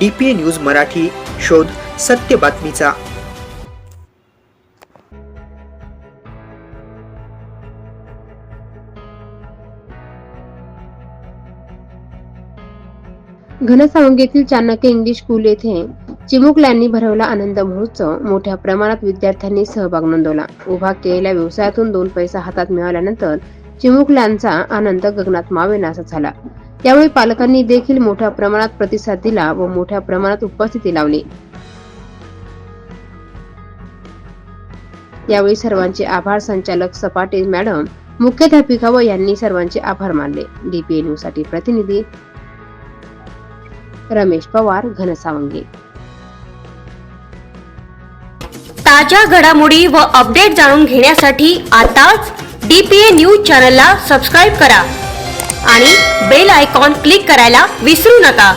DPA news Marathi, शोध सत्य बातमीचा. घनसावंगीतील चाणक्य इंग्लिश स्कूल येथे चिमुकल्यांनी भरवला आनंद महोत्सव. मोठ्या प्रमाणात विद्यार्थ्यांनी सहभाग नोंदवला. उभा केलेल्या व्यवसायातून 2 पैसा हातात मिळाल्यानंतर चिमुकल्यांचा आनंद गगनात मावेनासा झाला. यावेळी पालकांनी देखील मोठ्या प्रमाणात प्रतिसाद दिला व मोठ्या प्रमाणात उपस्थिती लावली. यावेळी सर्वांचे आभार संचालक सपाटे मॅडम, मुख्याध्यापिका व यांनी सर्वांचे आभार मानले. DPA न्यूज साठी प्रतिनिधी रमेश पवार, घनसावंगी. ताज्या घडामोडी व अपडेट जाणून घेण्यासाठी आताच DPA न्यूज चॅनलला सबस्क्राईब करा आणि बेल आयकॉन क्लिक करायला विसरू नका.